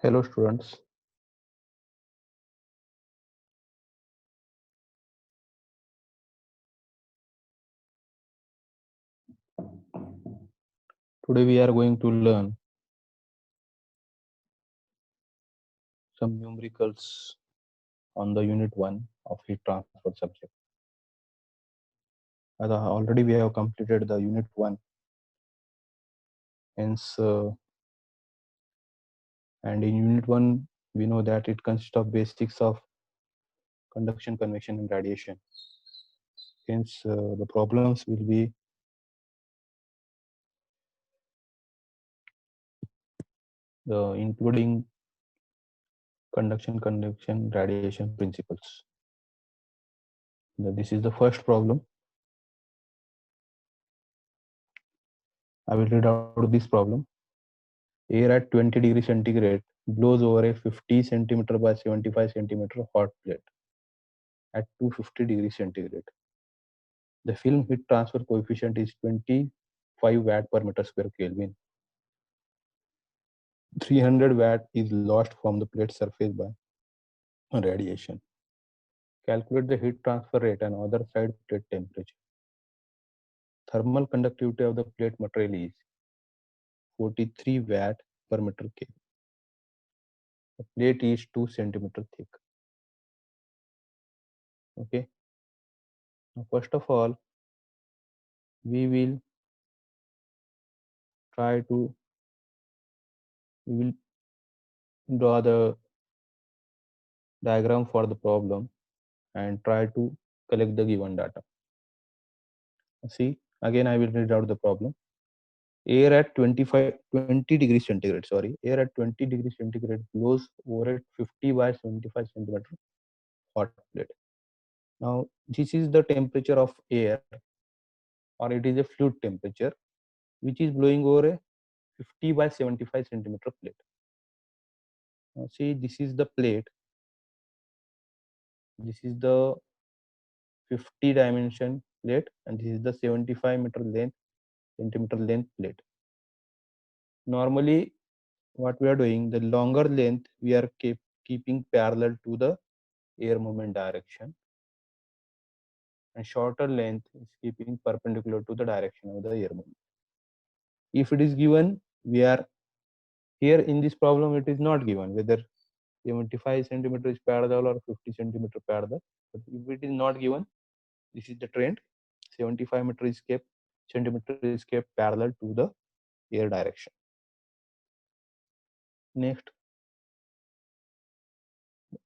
Hello students, today we are going to learn some numericals on the unit 1 of heat transfer subject. As already we have completed the unit 1, hence and in unit 1 we know that it consists of basics of conduction, convection and radiation. Hence the problems will be including conduction, convection, radiation principles. This is the first problem. I will read out this problem. Air at 20 degrees centigrade blows over a 50 centimeter by 75 centimeter hot plate at 250 degrees centigrade. The film heat transfer coefficient is 25 watt per meter square Kelvin. 300 watt is lost from the plate surface by radiation. Calculate the heat transfer rate and other side plate temperature. Thermal conductivity of the plate material is 43 watt per meter Kelvin. The plate is 2 centimeter thick. Okay. Now, first of all, we will try to we will draw the diagram for the problem and try to collect the given data. See, again I will read out the problem. Air at 20 degrees centigrade, air at 20 degrees centigrade blows over at 50 by 75 centimeter hot plate. Now, this is the temperature of air, or it is a fluid temperature, which is blowing over a 50 by 75 centimeter plate. Now, see, this is the plate. This is the 50 dimension plate, and this is the 75 centimeter length plate. Normally, what we are doing, the longer length we are keeping parallel to the air movement direction, and shorter length is keeping perpendicular to the direction of the air movement. If it is given, we are here in this problem, it is not given whether 75 centimeter is parallel or 50 centimeter parallel. But if it is not given, this is the trend. 75 centimeter is kept parallel to the air direction. Next,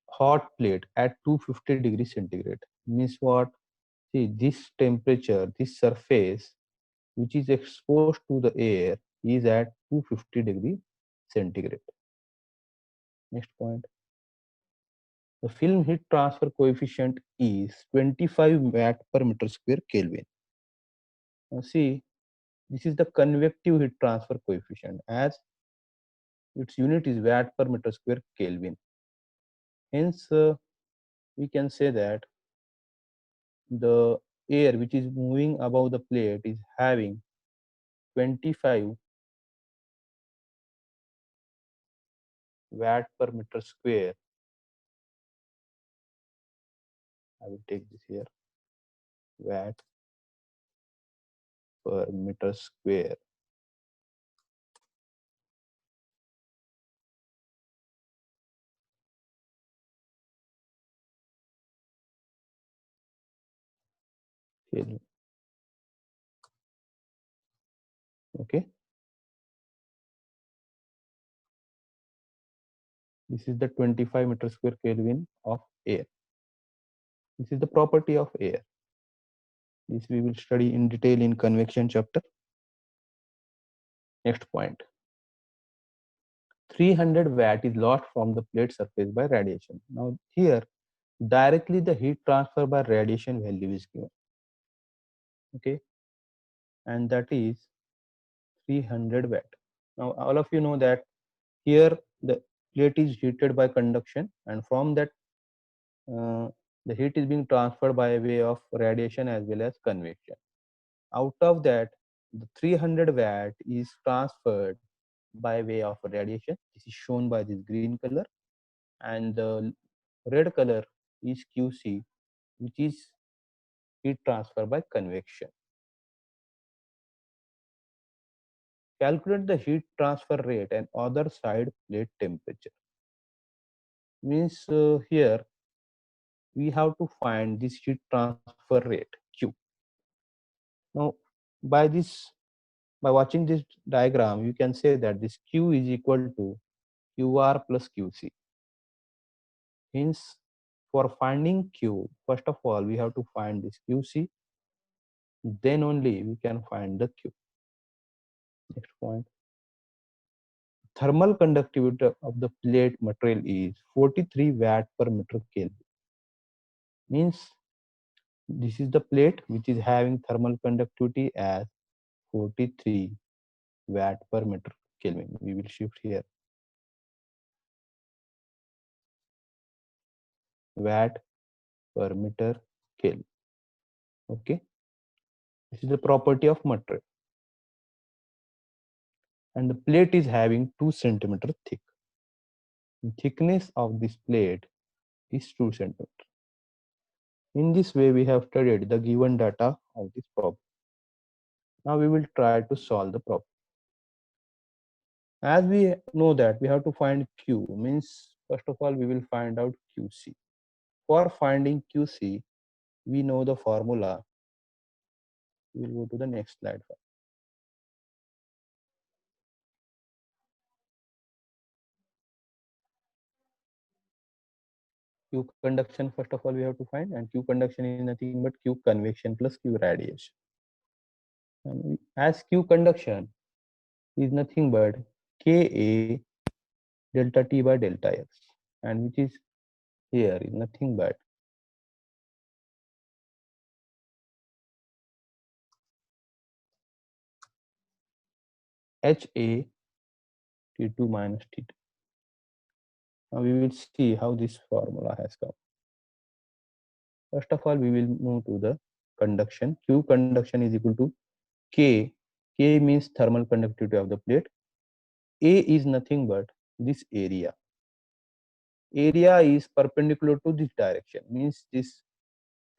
hot plate at 250 degrees centigrade means what? See, this temperature, this surface which is exposed to the air is at 250 degree centigrade. Next point. The film heat transfer coefficient is 25 watt per meter square Kelvin. Now see, this is the convective heat transfer coefficient, as its unit is watt per meter square Kelvin. Hence, we can say that the air which is moving above the plate is having 25 watt per meter square. I will take this here, watt per meter square. Kelvin. Okay, this is the 25 meter square Kelvin of air. This is the property of air. This we will study in detail in convection chapter. Next point. 300 watt is lost from the plate surface by radiation. Now here, directly the heat transfer by radiation value is given. Okay, and that is 300 watt. Now all of you know that here the plate is heated by conduction, and from that the heat is being transferred by way of radiation as well as convection. Out of that, the 300 watt is transferred by way of radiation. This is shown by this green color, and the red color is QC, which is heat transfer by convection. Calculate the heat transfer rate and other side plate temperature. Means here we have to find this heat transfer rate Q. Now by this, by watching this diagram, you can say that this Q is equal to QR plus QC. Hence, for finding Q, first of all, we have to find this QC, then only we can find the Q. Next point. Thermal conductivity of the plate material is 43 watt per meter Kelvin. Means this is the plate which is having thermal conductivity as 43 watt per meter Kelvin. We will shift here. Watt per meter Kelvin. Okay. This is the property of material. And the plate is having 2 centimeter thick. The thickness of this plate is 2 centimeter. In this way, we have studied the given data of this problem. Now we will try to solve the problem. As we know that we have to find Q, means first of all we will find out QC. For finding QC, we know the formula. We will go to the next slide. Q conduction, first of all, we have to find, and Q conduction is nothing but Q convection plus Q radiation. And as Q conduction is nothing but Ka delta T by delta X, and which is here is nothing but HA T2 minus T2. Now we will see how this formula has come. First of all, we will move to the conduction. Q conduction is equal to K. K means thermal conductivity of the plate. A is nothing but this area. Area is perpendicular to this direction, means this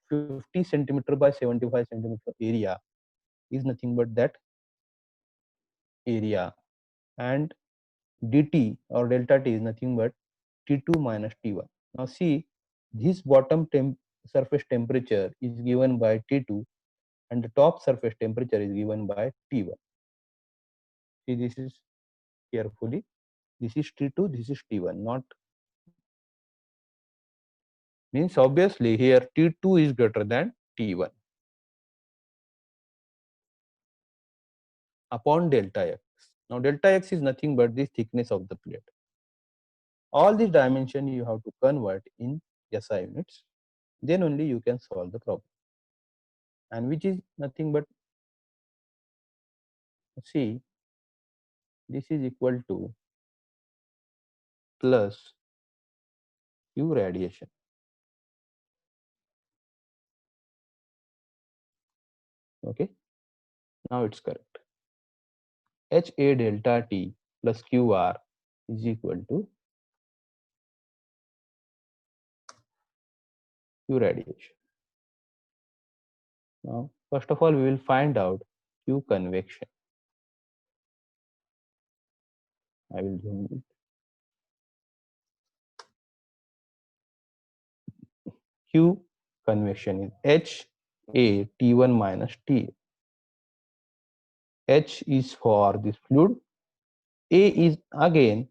50 centimeter by 75 centimeter area is nothing but that area, and dt or delta T is nothing but T2 minus T1. Now see, this bottom surface temperature is given by T2 and the top surface temperature is given by T1. See, this is carefully, this is T2, this is T1, not means obviously here T2 is greater than T1 upon delta X. Now delta X is nothing but the thickness of the plate. All these dimension you have to convert in SI units, then only you can solve the problem. And which is nothing but, see, this is equal to plus Q radiation. Okay, now it's correct. HA delta T plus QR is equal to Q radiation. Now, first of all, we will find out Q convection. I will zoom it. Q convection is H A T1 minus T. H is for this fluid. A is again,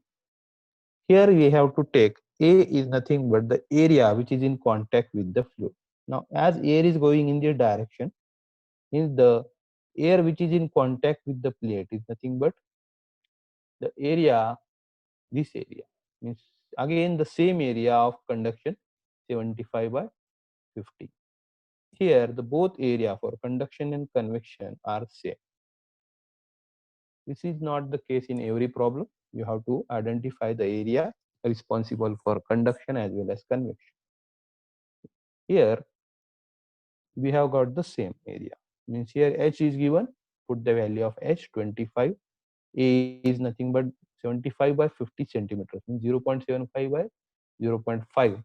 here we have to take A is nothing but the area which is in contact with the fluid. Now, as air is going in this direction, means the air which is in contact with the plate is nothing but the area, this area, means again the same area of conduction 75 by 50. Here the both area for conduction and convection are same. This is not the case in every problem. You have to identify the area responsible for conduction as well as convection. Here we have got the same area, means here H is given, put the value of H 25 A is nothing but 75 by 50 centimeters, means 0.75 by 0.5,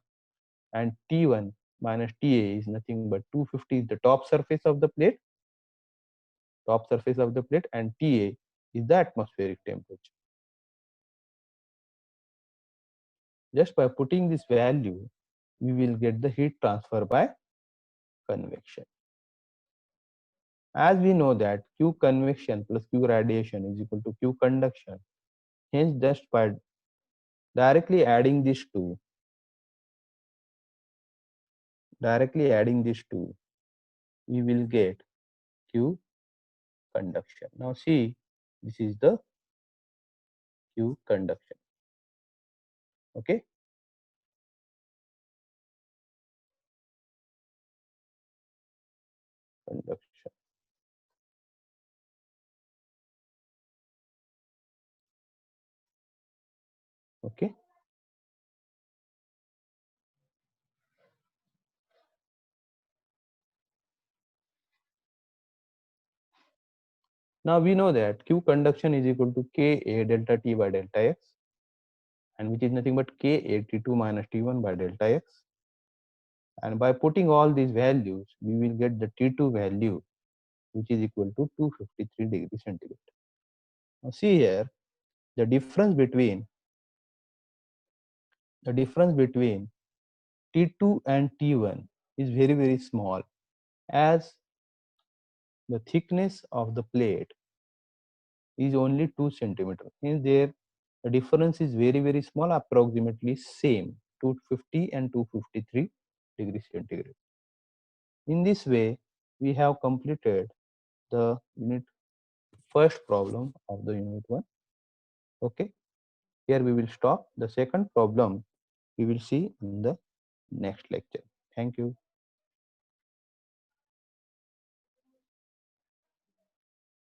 and T1 minus TA is nothing but 250 is the top surface of the plate, and TA is the atmospheric temperature. Just by putting this value, we will get the heat transfer by convection. As we know that Q convection plus Q radiation is equal to Q conduction, hence just by directly adding these two, we will get Q conduction. Now see, this is the Q conduction. Okay. Conduction. Okay. Now we know that Q conduction is equal to Ka delta T by delta X, and which is nothing but Ka T2 minus T1 by delta X. And by putting all these values, we will get the T2 value, which is equal to 253 degrees centigrade. Now see here, the difference between T2 and T1 is very small, as the thickness of the plate is only 2 centimeters. Means there the difference is very small, approximately same, 250 and 253 degrees centigrade. In this way, we have completed the unit first problem of the unit 1. Okay, here we will stop. The second problem we will see in the next lecture. Thank you.